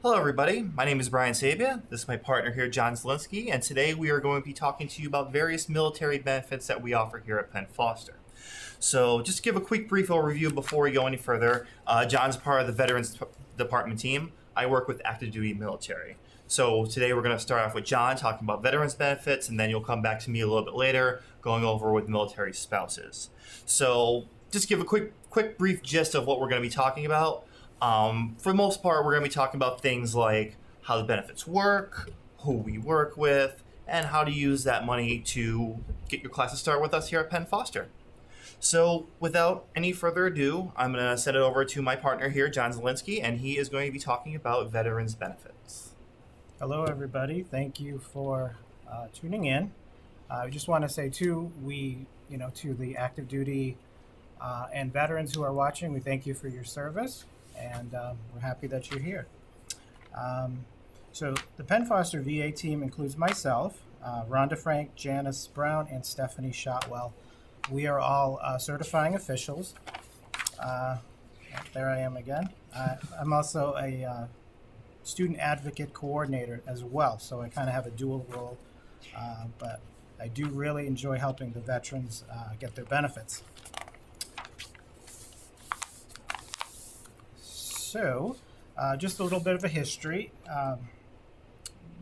Hello, everybody. My name is Brian Sabia. This is my partner here, John Zielinski, and today we are going to be talking to you about various military benefits that we offer here at Penn Foster. So, just to give a quick brief overview before we go any further, John's part of the Veterans Department team. I work with active duty military. So today we're going to start off with John talking about veterans benefits, and then you'll come back to me a little bit later going over with military spouses. So just give a quick brief gist of what we're going to be talking about. For the most part, we're going to be talking about things like how the benefits work, who we work with, and how to use that money to get your classes started with us here at Penn Foster. So without any further ado, I'm going to send it over to my partner here, John Zielinski, and he is going to be talking about veterans benefits. Hello, everybody. Thank you for tuning in. I just want to say, too, to the active duty and veterans who are watching, we thank you for your service, and we're happy that you're here. So the Penn Foster VA team includes myself, Rhonda Frank, Janice Brown, and Stephanie Shotwell. We are all certifying officials. There I am again. I'm also a student advocate coordinator as well, so I kind of have a dual role, but I do really enjoy helping the veterans get their benefits. So, just a little bit of a history.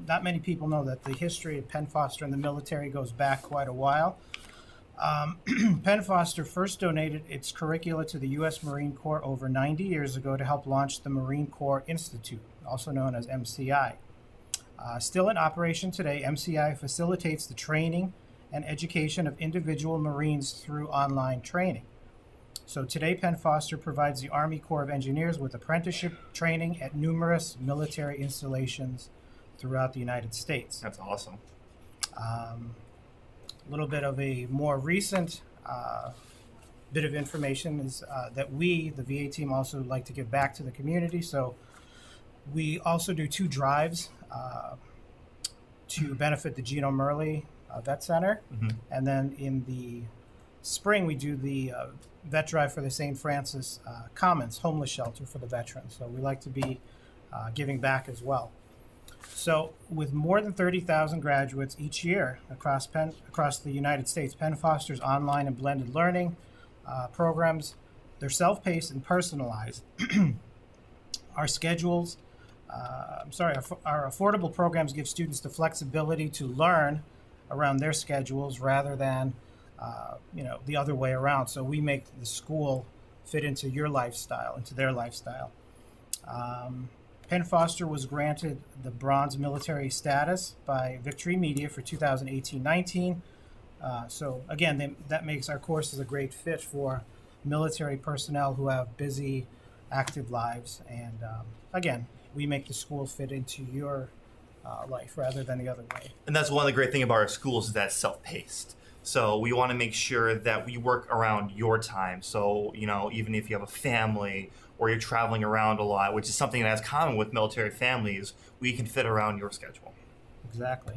Not many people know that the history of Penn Foster and the military goes back quite a while. Penn Foster first donated its curricula to the U.S. Marine Corps over 90 years ago to help launch the Marine Corps Institute, also known as MCI. Still in operation today, MCI facilitates the training and education of individual Marines through online training. So today, Penn Foster provides the Army Corps of Engineers with apprenticeship training at numerous military installations throughout the United States. That's awesome. A little bit of a more recent bit of information is that we, the VA team, also like to give back to the community. So we also do 2 drives to benefit the Gino Murley Vet Center. Mm-hmm. And then in the spring, we do the vet drive for the St. Francis Commons Homeless Shelter for the veterans. So we like to be giving back as well. So with more than 30,000 graduates each year across the United States, Penn Foster's online and blended learning programs, they're self-paced and personalized. Our schedules, our affordable programs give students the flexibility to learn around their schedules rather than, the other way around. So we make the school fit into your lifestyle, into their lifestyle. Penn Foster was granted the Bronze Military status by Victory Media for 2018-19. So again, that makes our courses a great fit for military personnel who have busy, active lives. And again, we make the school fit into your life rather than the other way. And that's one of the great things about our schools is that it's self-paced. So we want to make sure that we work around your time. So, even if you have a family or you're traveling around a lot, which is something that's common with military families, we can fit around your schedule. Exactly.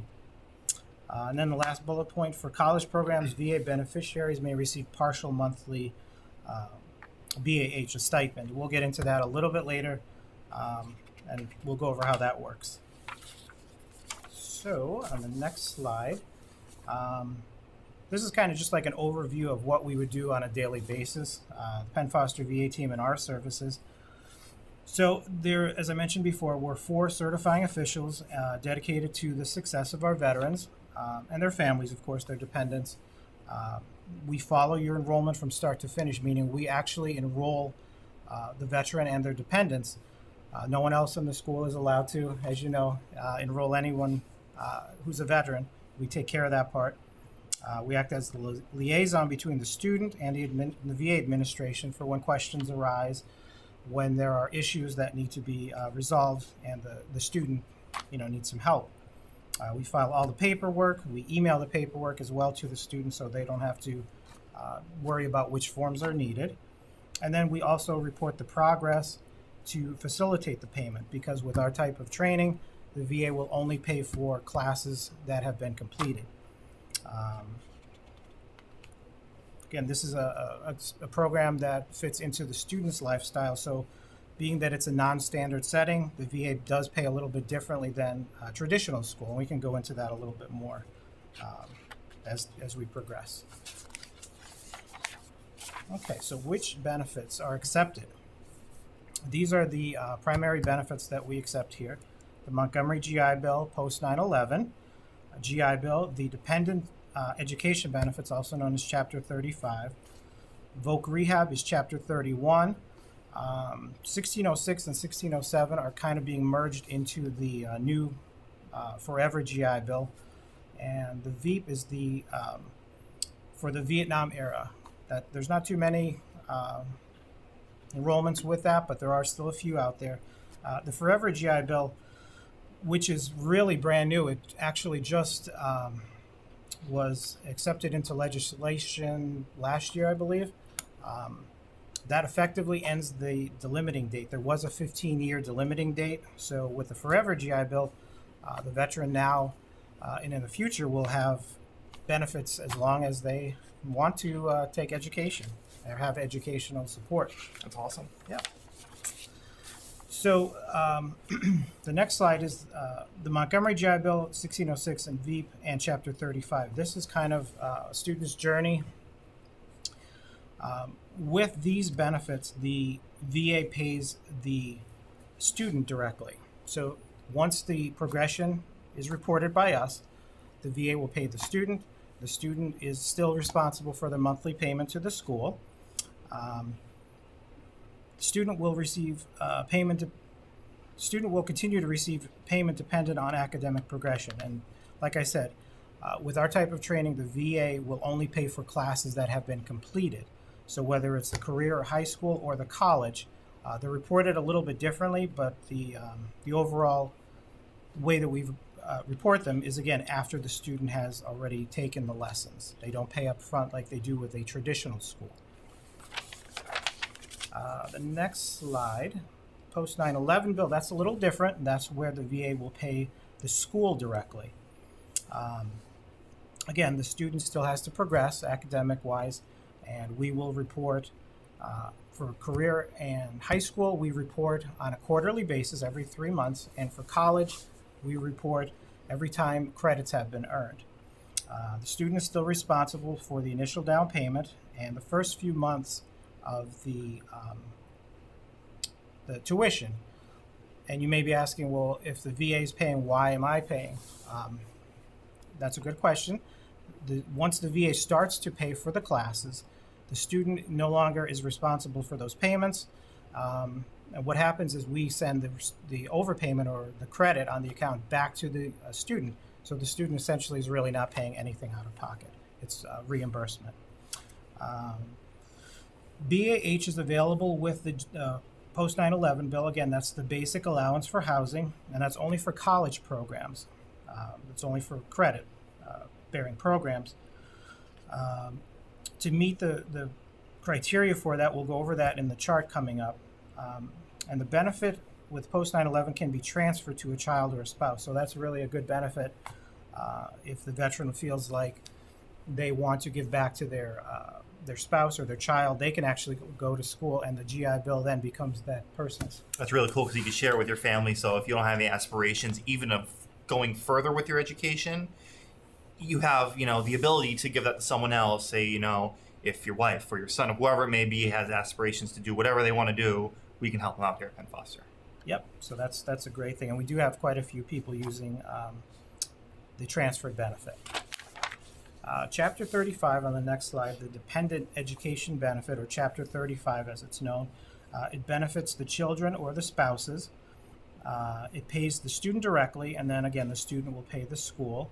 And then the last bullet point, for college programs, VA beneficiaries may receive partial monthly BAH, a stipend. We'll get into that a little bit later, and we'll go over how that works. So on the next slide, this is kind of just like an overview of what we would do on a daily basis, the Penn Foster VA team and our services. So there, as I mentioned before, we're 4 certifying officials dedicated to the success of our veterans and their families, of course, their dependents. We follow your enrollment from start to finish, meaning we actually enroll the veteran and their dependents. No one else in the school is allowed to, as you know, enroll anyone who's a veteran. We take care of that part. We act as the liaison between the student and the VA administration for when questions arise, when there are issues that need to be resolved and the student needs some help. We file all the paperwork. We email the paperwork as well to the students so they don't have to worry about which forms are needed. And then we also report the progress to facilitate the payment, because with our type of training, the VA will only pay for classes that have been completed. Again, this is a program that fits into the student's lifestyle. So Being that it's a non-standard setting, the VA does pay a little bit differently than traditional school, and we can go into that a little bit more as we progress. Okay, so which benefits are accepted? These are the primary benefits that we accept here. The Montgomery GI Bill, Post-911 GI Bill, the Dependent Education Benefits, also known as Chapter 35. Voc Rehab is Chapter 31. 1606 and 1607 are kind of being merged into the new Forever GI Bill. And the VEEP is the for the Vietnam era. That there's not too many enrollments with that, but there are still a few out there. The Forever GI Bill, which is really brand new, it actually just was accepted into legislation last year, I believe. That effectively ends the delimiting date. There was a 15-year delimiting date. So with the Forever GI Bill, the veteran now and in the future will have benefits as long as they want to take education or have educational support. That's awesome. Yeah. So the next slide is the Montgomery GI Bill, 1606, and VEEP, and Chapter 35. This is kind of a student's journey. With these benefits, the VA pays the student directly. So once the progression is reported by us, the VA will pay the student. The student is still responsible for the monthly payment to the school. Student will receive student will continue to receive payment dependent on academic progression. And like I said, with our type of training, the VA will only pay for classes that have been completed. So whether it's the career or high school or the college, they're reported a little bit differently, but the overall way that we report them is, again, after the student has already taken the lessons. They don't pay up front like they do with a traditional school. The next slide, Post-911 Bill, that's a little different. That's where the VA will pay the school directly. Again, the student still has to progress academic-wise, and we will report for career and high school, we report on a quarterly basis every 3 months, and for college, we report every time credits have been earned. The student is still responsible for the initial down payment and the first few months of the tuition. And you may be asking, well, if the VA is paying, why am I paying? That's a good question. Once the VA starts to pay for the classes, the student no longer is responsible for those payments. And what happens is we send the overpayment or the credit on the account back to the student. So the student essentially is really not paying anything out of pocket. It's reimbursement. BAH is available with the Post-911 Bill. Again, that's the basic allowance for housing, and that's only for college programs. It's only for credit bearing programs. To meet the criteria for that, we'll go over that in the chart coming up. And the benefit with Post-911 can be transferred to a child or a spouse. So that's really a good benefit if the veteran feels like they want to give back to their spouse or their child. They can actually go to school, and the GI Bill then becomes that person's. That's really cool because you can share it with your family. So if you don't have any aspirations, even of going further with your education, you have, the ability to give that to someone else. Say, if your wife or your son or whoever it may be has aspirations to do whatever they want to do, we can help them out here at Penn Foster. Yep. So that's a great thing, and we do have quite a few people using the transferred benefit. Chapter 35 on the next slide, the Dependent Education Benefit, or Chapter 35 as it's known. It benefits the children or the spouses. It pays the student directly, and then again, the student will pay the school.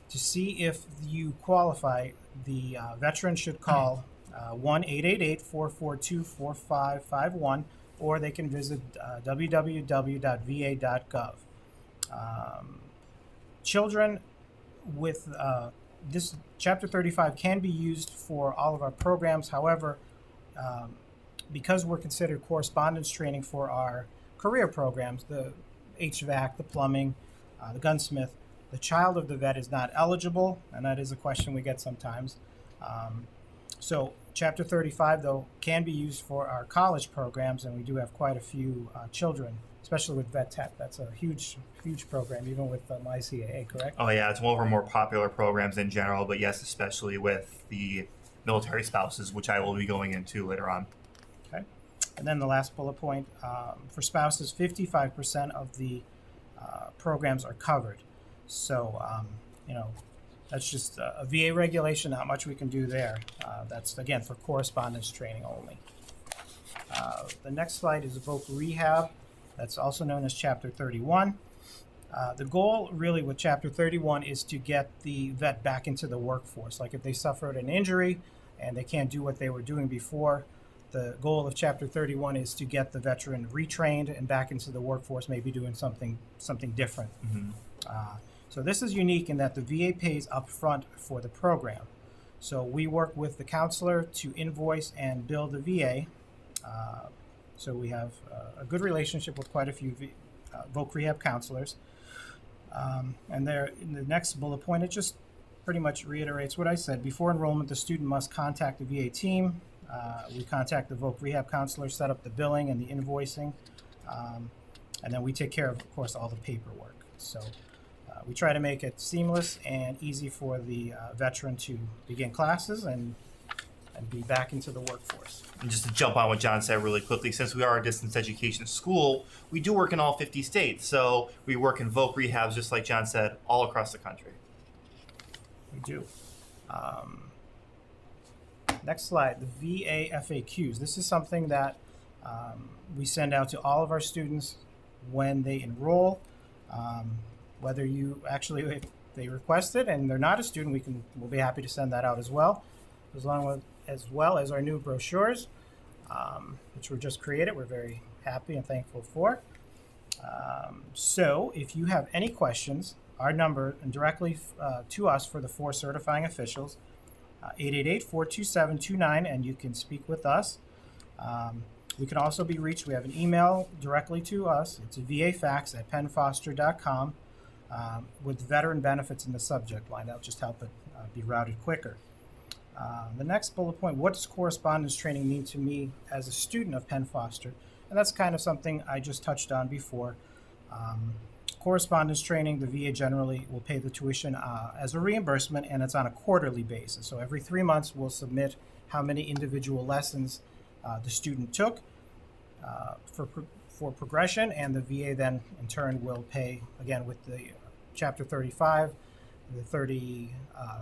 To see if you qualify, the veteran should call 1-888-442-4551, or they can visit www.va.gov. Children with this Chapter 35 can be used for all of our programs. However, because we're considered correspondence training for our career programs, the HVAC, the plumbing, the gunsmith, the child of the vet is not eligible, and that is a question we get sometimes. So Chapter 35, though, can be used for our college programs, and we do have quite a few children, especially with Vet Tech. That's a huge, huge program, even with MyCAA, correct? Oh yeah, it's one of our more popular programs in general, but yes, especially with the military spouses, which I will be going into later on. Okay. And then the last bullet point, for spouses, 55% of the programs are covered. So, that's just a VA regulation, not much we can do there. That's, again, for correspondence training only. The next slide is Voc Rehab. That's also known as Chapter 31. The goal really with Chapter 31 is to get the vet back into the workforce. Like if they suffered an injury and they can't do what they were doing before, the goal of Chapter 31 is to get the veteran retrained and back into the workforce, maybe doing something different. Mm-hmm. So this is unique in that the VA pays upfront for the program. So we work with the counselor to invoice and bill the VA. So we have a good relationship with quite a few Voc Rehab counselors. And there, in the next bullet point, it just pretty much reiterates what I said. Before enrollment, the student must contact the VA team. We contact the Voc Rehab counselor, set up the billing and the invoicing, and then we take care of course, all the paperwork. So we try to make it seamless and easy for the veteran to begin classes and be back into the workforce. And just to jump on what John said really quickly, since we are a distance education school, we do work in all 50 states. So we work in Voc Rehabs, just like John said, all across the country. We do. Next slide, the VA FAQs. This is something that we send out to all of our students when they enroll. Whether you actually, if they request it and they're not a student, we'll be happy to send that out as well. As well as our new brochures, which were just created. We're very happy and thankful for. So if you have any questions, our number and directly to us for the 4 certifying officials, 888-427-29, and you can speak with us. We can also be reached. We have an email directly to us. It's a vafax@pennfoster.com with veteran benefits in the subject line. That'll just help it be routed quicker. The next bullet point, what does correspondence training mean to me as a student of Penn Foster? And that's kind of something I just touched on before. Correspondence training, the VA generally will pay the tuition as a reimbursement, and it's on a quarterly basis. So every 3 months, we'll submit how many individual lessons the student took for progression, and the VA then, in turn, will pay, again, with the Chapter 35,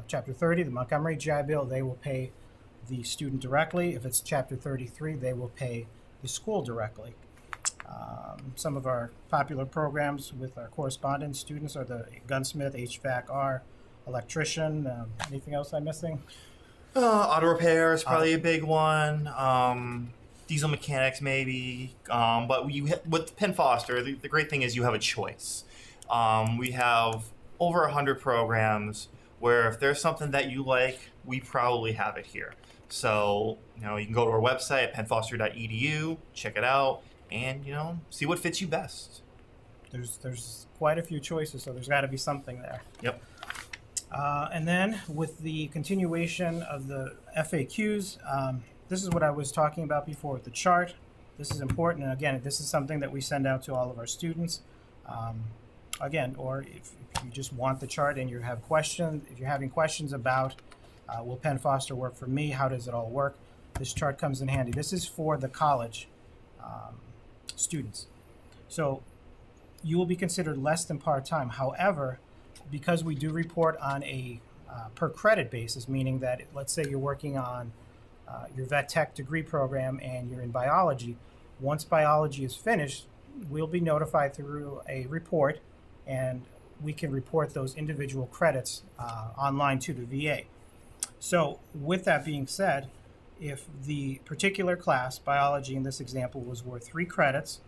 Chapter 30, the Montgomery GI Bill, they will pay the student directly. If it's Chapter 33, they will pay the school directly. Some of our popular programs with our correspondence students are the gunsmith, HVAC-R, electrician. Anything else I'm missing? Auto repair is probably a big one. Diesel mechanics maybe. But with Penn Foster, the great thing is you have a choice. We have over 100 programs where if there's something that you like, we probably have it here. So, you can go to our website at pennfoster.edu, check it out, and, see what fits you best. There's quite a few choices, so there's got to be something there. Yep. And then with the continuation of the FAQs, this is what I was talking about before with the chart. This is important, and again, this is something that we send out to all of our students. Again, or if you just want the chart and you have questions, if you're having questions about will Penn Foster work for me, how does it all work, this chart comes in handy. This is for the college students. So you will be considered less than part-time. However, because we do report on a per credit basis, meaning that let's say you're working on your vet tech degree program and you're in biology, once biology is finished, we'll be notified through a report, and we can report those individual credits online to the VA. So with that being said, if the particular class, biology in this example, was worth 3 credits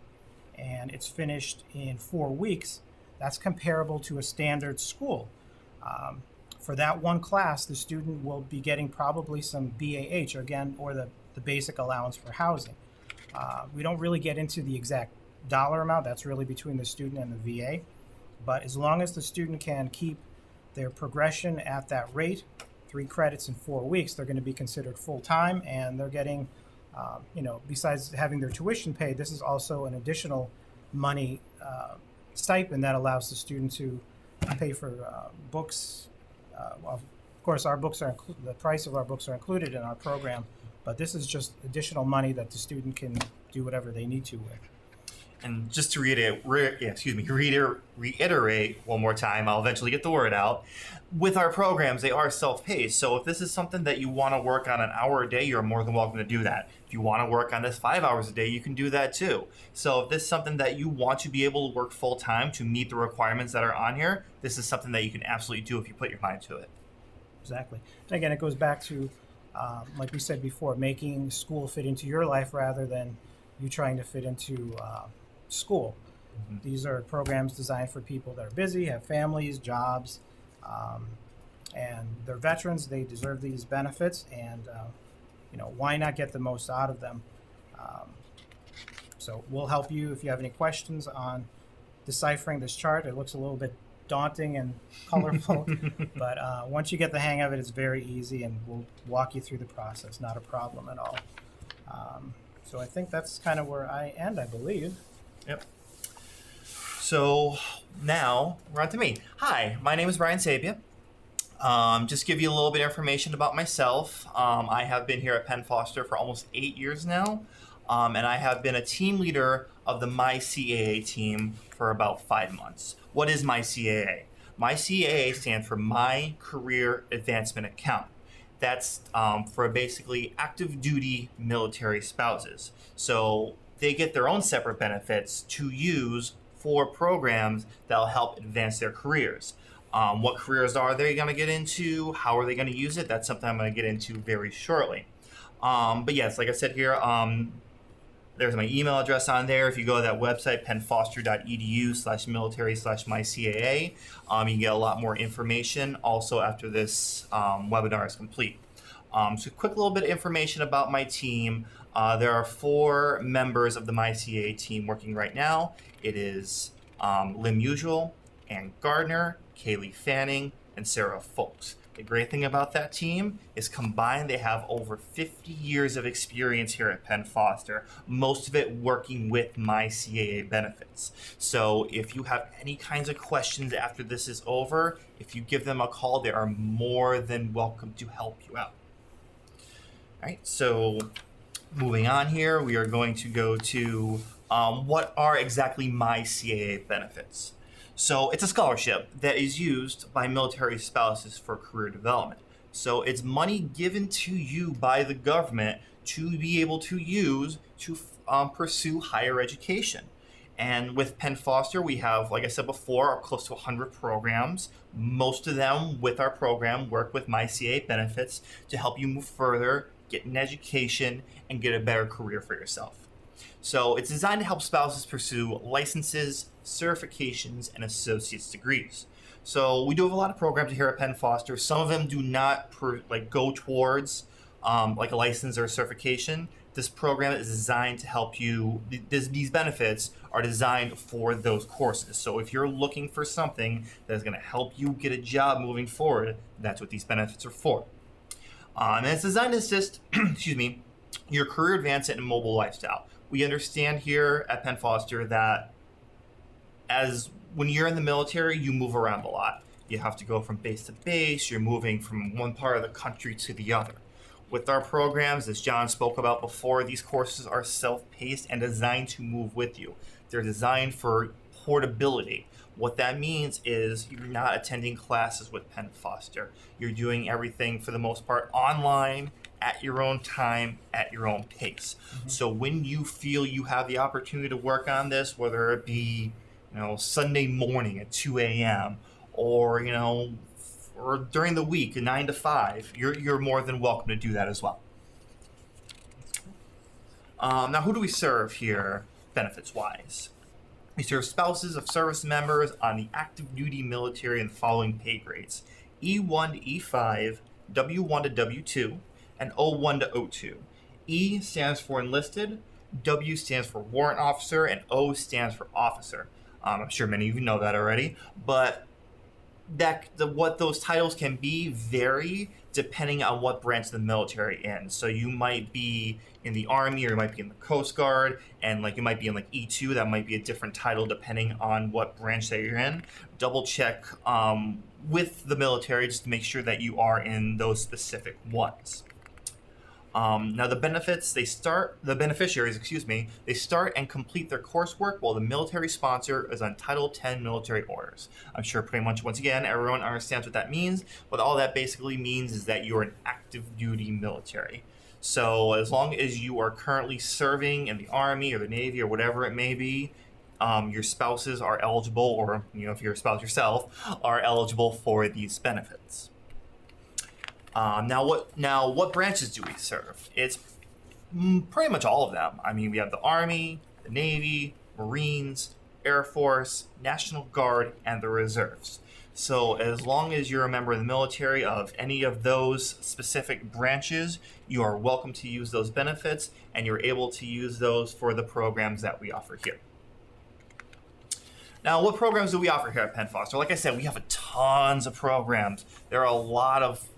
and it's finished in 4 weeks, that's comparable to a standard school. For that one class, the student will be getting probably some BAH, or the basic allowance for housing. We don't really get into the exact dollar amount. That's really between the student and the VA. But as long as the student can keep their progression at that rate 3 credits in 4 weeks, they're going to be considered full-time, and they're getting, besides having their tuition paid, this is also an additional money stipend that allows the student to pay for books. Well, of course, our books are the price of our books are included in our program, but this is just additional money that the student can do whatever they need to with. And just to reiterate one more time, I'll eventually get the word out. With our programs, they are self-paced. So if this is something that you want to work on an hour a day, you're more than welcome to do that. If you want to work on this 5 hours a day, you can do that too. So if this is something that you want to be able to work full-time to meet the requirements that are on here, this is something that you can absolutely do if you put your mind to it. Exactly. And again, it goes back to, like we said before, making school fit into your life rather than you trying to fit into school. Mm-hmm. These are programs designed for people that are busy, have families, jobs, and they're veterans. They deserve these benefits, and why not get the most out of them? So we'll help you if you have any questions on deciphering this chart. It looks a little bit daunting and colorful, but once you get the hang of it, it's very easy, and we'll walk you through the process. Not a problem at all. So I think that's kind of where I end, I believe. Yep. So now we're on to me. Hi, my name is Brian Sabia. Just give you a little bit of information about myself. I have been here at Penn Foster for almost 8 years now, and I have been a team leader of the MyCAA team for about 5 months. What is MyCAA? MyCAA stands for My Career Advancement Account. That's for basically active duty military spouses. So they get their own separate benefits to use for programs that'll help advance their careers. What careers are they going to get into? How are they going to use it? That's something I'm going to get into very shortly. But yes, like I said here, there's my email address on there. If you go to that website, pennfoster.edu/military/mycaa, you can get a lot more information also after this webinar is complete. So quick little bit of information about my team. There are 4 members of the MyCAA team working right now. It is Lim Usual, Ann Gardner, Kaylee Fanning, and Sarah Folks. The great thing about that team is combined they have over 50 years of experience here at Penn Foster, most of it working with MyCAA Benefits. So if you have any kinds of questions after this is over, if you give them a call, they are more than welcome to help you out. All right, so moving on here, we are going to go to what are exactly MyCAA Benefits. So it's a scholarship that is used by military spouses for career development. So it's money given to you by the government to be able to use to pursue higher education. And with Penn Foster, we have, like I said before, close to 100 programs. Most of them with our program work with MyCAA Benefits to help you move further, get an education, and get a better career for yourself. So it's designed to help spouses pursue licenses, certifications, and associate's degrees. So we do have a lot of programs here at Penn Foster. Some of them do not go towards like a license or a certification. This program is designed to help you. These benefits are designed for those courses. So if you're looking for something that is going to help you get a job moving forward, that's what these benefits are for. And it's designed to assist, your career advancement and mobile lifestyle. We understand here at Penn Foster that as when you're in the military, you move around a lot. You have to go from base to base. You're moving from one part of the country to the other. With our programs, as John spoke about before, these courses are self-paced and designed to move with you. They're designed for portability. What that means is you're not attending classes with Penn Foster. You're doing everything for the most part online, at your own time, at your own pace. Mm-hmm. So when you feel you have the opportunity to work on this, whether it be, Sunday morning at 2 a.m. or, or during the week at 9 to 5, you're more than welcome to do that as well. Now, who do we serve here, benefits-wise? We serve spouses of service members on the active duty military in the following pay grades: E1 to E5, W1 to W2, and O1 to O2. E stands for enlisted, W stands for warrant officer, and O stands for officer. I'm sure many of you know that already, but what those titles can be vary depending on what branch of the military in. So you might be in the Army, or you might be in the Coast Guard, and like you might be in like E2. That might be a different title depending on what branch that you're in. Double check with the military just to make sure that you are in those specific ones. Now the beneficiaries, they start and complete their coursework while the military sponsor is on Title 10 military orders. I'm sure pretty much, once again, everyone understands what that means. What all that basically means is that you're an active duty military. So as long as you are currently serving in the Army or the Navy or whatever it may be, your spouses are eligible, or if you're a spouse yourself, are eligible for these benefits. Now what branches do we serve? It's pretty much all of them. I mean, we have the Army, the Navy, Marines, Air Force, National Guard, and the Reserves. So as long as you're a member of the military of any of those specific branches, you are welcome to use those benefits, and you're able to use those for the programs that we offer here. Now, what programs do we offer here at Penn Foster? Like I said, we have tons of programs. There are a lot of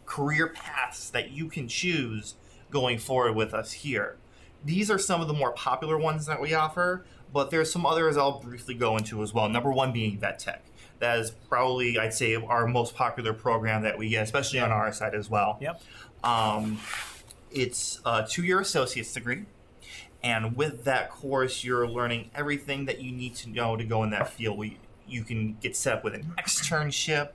career paths that you can choose going forward with us here. These are some of the more popular ones that we offer, but there's some others I'll briefly go into as well. Number one being Vet Tech. That is probably, I'd say, our most popular program that we get, especially on our side as well. Yep. It's a 2-year associate's degree. And with that course, you're learning everything that you need to know to go in that field. You can get set up with an externship.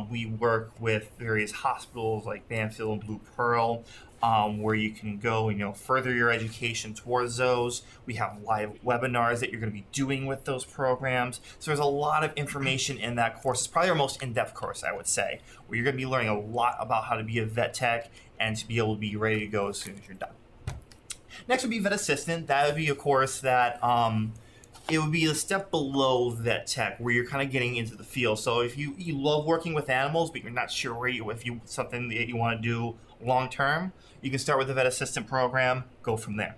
We work with various hospitals like Banfield and Blue Pearl, where you can go further your education towards those. We have live webinars that you're going to be doing with those programs. So there's a lot of information in that course. It's probably our most in-depth course, I would say, where you're going to be learning a lot about how to be a vet tech and to be able to be ready to go as soon as you're done. Next would be Vet Assistant. That would be a course that it would be a step below Vet Tech, where you're kind of getting into the field. So if you love working with animals, but you're not sure if you something that you want to do long term, you can start with the Vet Assistant program, go from there.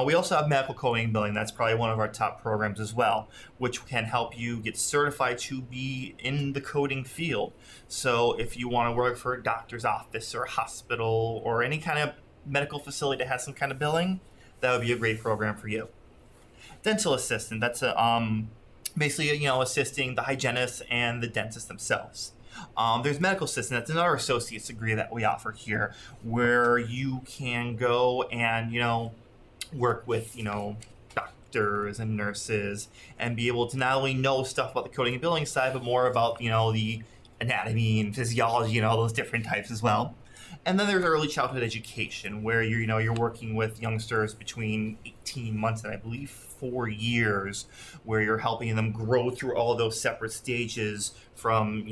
We also have Medical Coding and Billing. That's probably one of our top programs as well, which can help you get certified to be in the coding field. So if you want to work for a doctor's office or a hospital or any kind of medical facility that has some kind of billing, that would be a great program for you. Dental Assistant, that's basically assisting the hygienists and the dentists themselves. There's Medical Assistant, that's another associate's degree that we offer here, where you can go and work with doctors and nurses and be able to not only know stuff about the coding and billing side, but more about the anatomy and physiology and all those different types as well. And then there's early childhood education, where you're working with youngsters between 18 months and I believe 4 years, where you're helping them grow through all of those separate stages from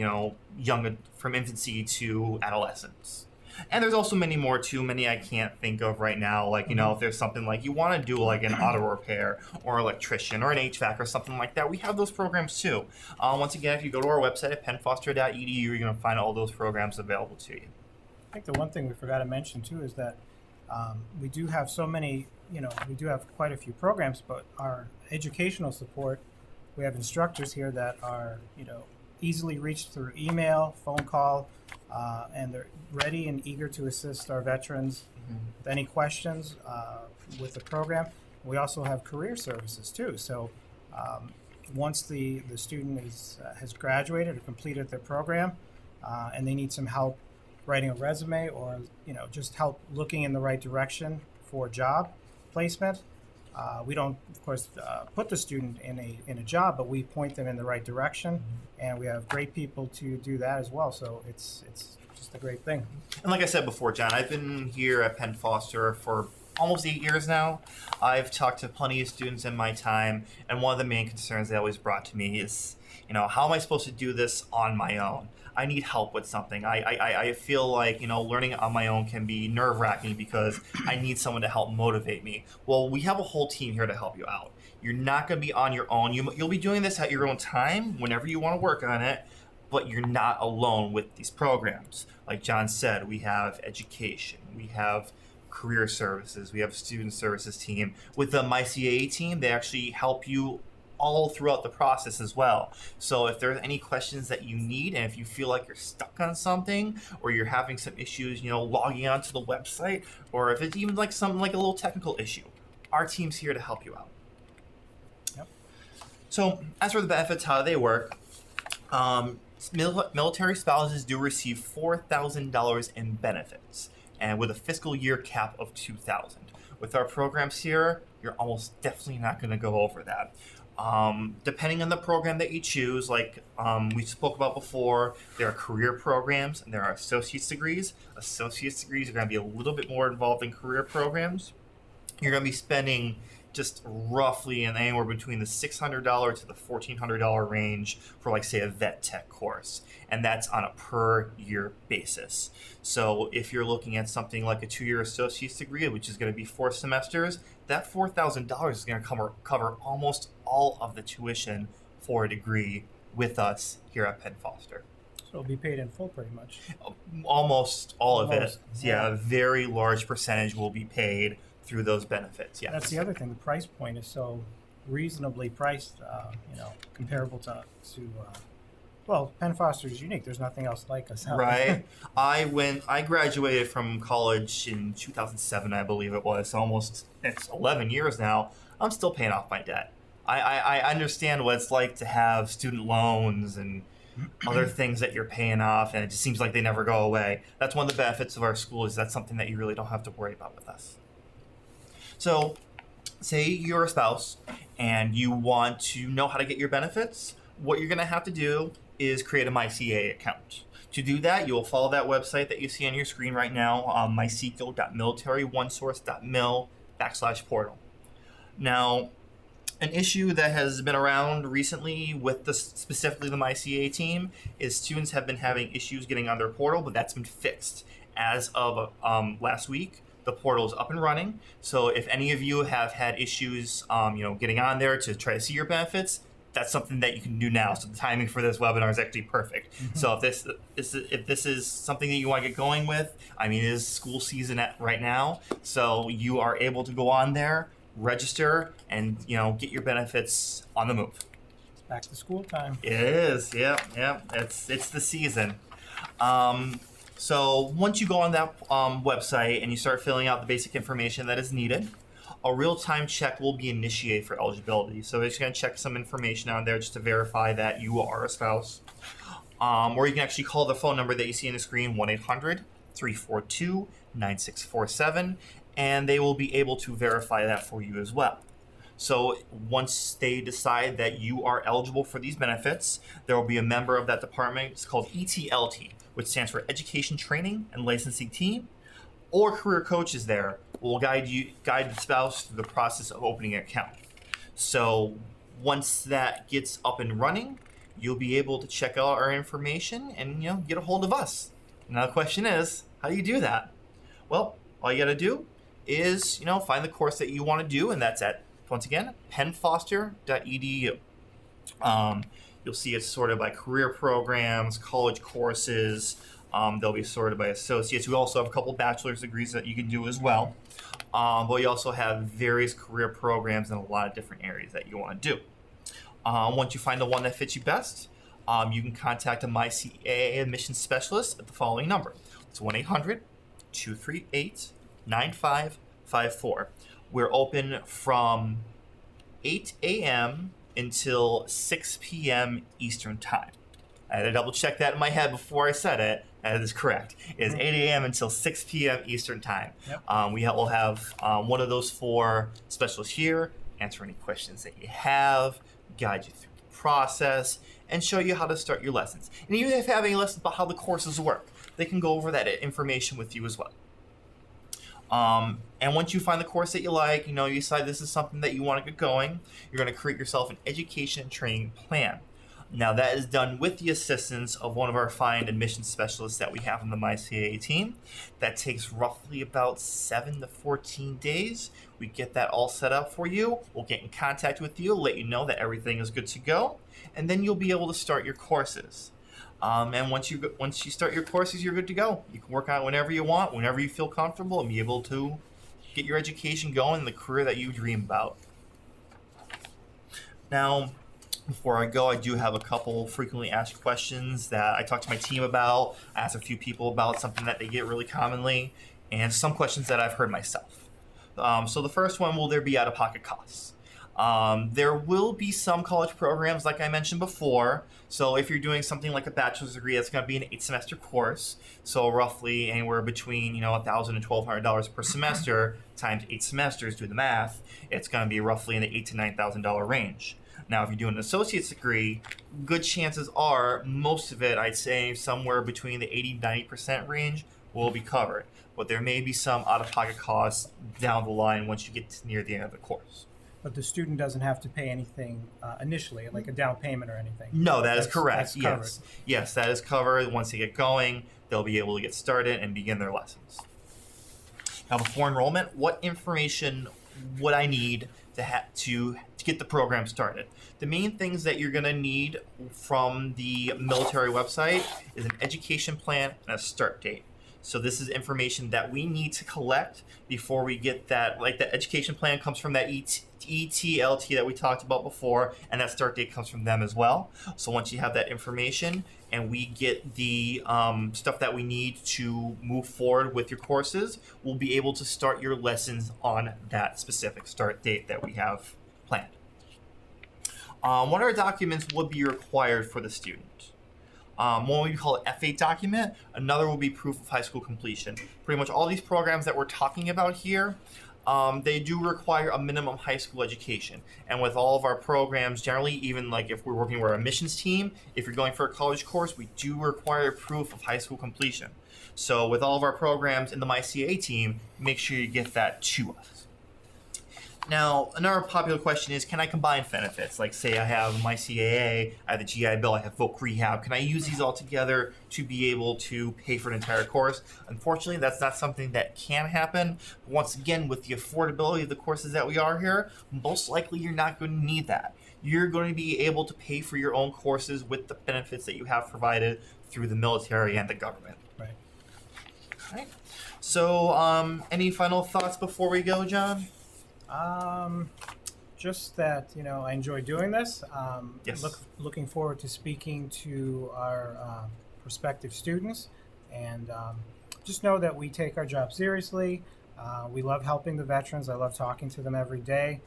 from infancy to adolescence. And there's also many more too. Many I can't think of right now. Like if there's something like you want to do like an auto repair or electrician or an HVAC or something like that, we have those programs too. Once again, if you go to our website at pennfoster.edu, you're going to find all those programs available to you. I think the one thing we forgot to mention too is that we do have so many, we do have quite a few programs, but our educational support, we have instructors here that are, easily reached through email, phone call, and they're ready and eager to assist our veterans with any questions with the program. We also have career services too. So once the student has graduated or completed their program and they need some help writing a resume or just help looking in the right direction for job placement, we don't of course put the student in a job, but we point them in the right direction, and we have great people to do that as well. So it's just a great thing. And like I said before, John, I've been here at Penn Foster for almost 8 years now. I've talked to plenty of students in my time, and one of the main concerns they always brought to me is how am I supposed to do this on my own? I need help with something. I feel like, learning on my own can be nerve-wracking because I need someone to help motivate me. Well, we have a whole team here to help you out. You're not going to be on your own. You'll be doing this at your own time whenever you want to work on it, but you're not alone with these programs. Like John said, we have education. We have career services. We have a student services team. With the MyCAA team, they actually help you all throughout the process as well. So if there's any questions that you need, and if you feel like you're stuck on something, or you're having some issues, logging onto the website, or if it's even like something like a little technical issue, our team's here to help you out. Yep. So as for the benefits, how they work, military spouses do receive $4,000 in benefits, and with a fiscal year cap of $2,000. With our programs here, you're almost definitely not going to go over that. Depending on the program that you choose, like we spoke about before, there are career programs and there are associate's degrees. Associate's degrees are going to be a little bit more involved in career programs. You're going to be spending just roughly anywhere between the $600 to the $1,400 range for, like, say, a vet tech course, and that's on a per year basis. So if you're looking at something like a 2-year associate's degree, which is going to be 4 semesters, that $4,000 is going to cover almost all of the tuition for a degree with us here at Penn Foster. So it'll be paid in full, pretty much. Almost all of it. Almost, Yeah, yeah. a very large percentage will be paid through those benefits. Yes. That's the other thing. The price point is so reasonably priced, comparable to Penn Foster is unique. There's nothing else like us out there. Right. I graduated from college in 2007, I believe it was. It's 11 years now. I'm still paying off my debt. I understand what it's like to have student loans and other things that you're paying off, and it just seems like they never go away. That's one of the benefits of our school, is that's something that you really don't have to worry about with us. So, say you're a spouse and you want to know how to get your benefits, what you're going to have to do is create a MyCAA account. To do that, you will follow that website that you see on your screen right now, myceco.military1source.mil/portal. Now, an issue that has been around recently with specifically the MyCAA team is students have been having issues getting on their portal, but that's been fixed. As of last week, the portal is up and running. So if any of you have had issues, getting on there to try to see your benefits, that's something that you can do now. So the timing for this webinar is actually perfect. Mm-hmm. So if this is something that you want to get going with, it is school season right now, so you are able to go on there, register, and get your benefits on the move. It's back to school time. It is. Yep. It's the season. So once you go on that website and you start filling out the basic information that is needed, a real-time check will be initiated for eligibility. So it's going to check some information on there just to verify that you are a spouse. Or you can actually call the phone number that you see on the screen, 1-800-342-9647, and they will be able to verify that for you as well. So once they decide that you are eligible for these benefits, there will be a member of that department. It's called ETLT, which stands for Education Training and Licensing Team, or career coaches there will guide the spouse through the process of opening an account. So once that gets up and running, you'll be able to check out our information and get a hold of us. Now the question is, how do you do that? Well, all you got to do is find the course that you want to do, and that's at, once again, pennfoster.edu. You'll see it's sorted by career programs, college courses. They'll be sorted by associates. We also have a couple bachelor's degrees that you can do as well. But we also have various career programs in a lot of different areas that you want to do. Once you find the one that fits you best, you can contact a MyCAA admissions specialist at the following number. It's 1-800-238-9554. We're open from 8 a.m. until 6 p.m. Eastern Time. I had to double check that in my head before I said it. That is correct. It is 8 a.m. until 6 p.m. Eastern Time. Yep. We'll have one of those 4 specialists here, answer any questions that you have, guide you through the process, and show you how to start your lessons. And even if you have any lessons about how the courses work, they can go over that information with you as well. And once you find the course that you like, you decide this is something that you want to get going, you're going to create yourself an education and training plan. Now that is done with the assistance of one of our fine admissions specialists that we have on the MyCAA team. That takes roughly about 7 to 14 days. We get that all set up for you. We'll get in contact with you, let you know that everything is good to go, and then you'll be able to start your courses. And once you start your courses, you're good to go. You can work on it whenever you want, whenever you feel comfortable, and be able to get your education going in the career that you dream about. Now, before I go, I do have a couple frequently asked questions that I talk to my team about. I ask a few people about something that they get really commonly, and some questions that I've heard myself. So the first one, will there be out-of-pocket costs? There will be some college programs, like I mentioned before. So if you're doing something like a bachelor's degree, that's going to be an 8-semester course. So roughly anywhere between $1,000 and $1,200 per semester times 8 semesters. Do the math. It's going to be roughly in the $8,000 to $9,000 range. Now, if you're doing an associate's degree, good chances are most of it, I'd say somewhere between the 80-90% range, will be covered. But there may be some out-of-pocket costs down the line once you get near the end of the course. But the student doesn't have to pay anything initially, like a down payment or anything. No, that's correct. That's covered. Yes, that is covered. Once they get going, they'll be able to get started and begin their lessons. Now, before enrollment, what information would I need to get the program started? The main things that you're going to need from the military website is an education plan and a start date. So this is information that we need to collect before we get that. Like the education plan comes from that ETLT that we talked about before, and that start date comes from them as well. So once you have that information and we get the stuff that we need to move forward with your courses, we'll be able to start your lessons on that specific start date that we have planned. What other documents would be required for the student? One we call an F8 document. Another will be proof of high school completion. Pretty much all these programs that we're talking about here, they do require a minimum high school education. And with all of our programs, generally, even like if we're working with our admissions team, if you're going for a college course, we do require proof of high school completion. So with all of our programs in the MyCAA team, make sure you get that to us. Now, another popular question is, can I combine benefits? Like, say I have MyCAA, I have the GI Bill, I have Voc Rehab. Can I use these all together to be able to pay for an entire course? Unfortunately, that's not something that can happen. Once again, with the affordability of the courses that we are here, most likely you're not going to need that. You're going to be able to pay for your own courses with the benefits that you have provided through the military and the government. Right. All right. So, any final thoughts before we go, John? Just that, I enjoy doing this. Yes. Looking forward to speaking to our prospective students, and just know that we take our job seriously. We love helping the veterans. I love talking to them every day,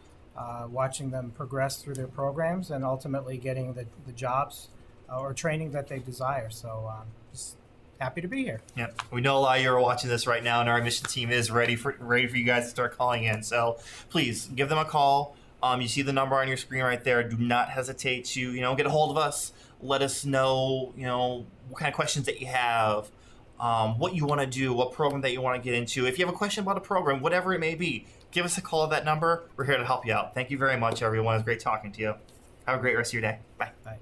watching them progress through their programs, and ultimately getting the jobs or training that they desire. So just happy to be here. Yeah, we know a lot of you are watching this right now, and our admission team is ready for you guys to start calling in. So please give them a call. You see the number on your screen right there. Do not hesitate to get a hold of us. Let us know what kind of questions that you have, what you want to do, what program that you want to get into. If you have a question about a program, whatever it may be, give us a call at that number. We're here to help you out. Thank you very much, everyone. It was great talking to you. Have a great rest of your day. Bye. Bye.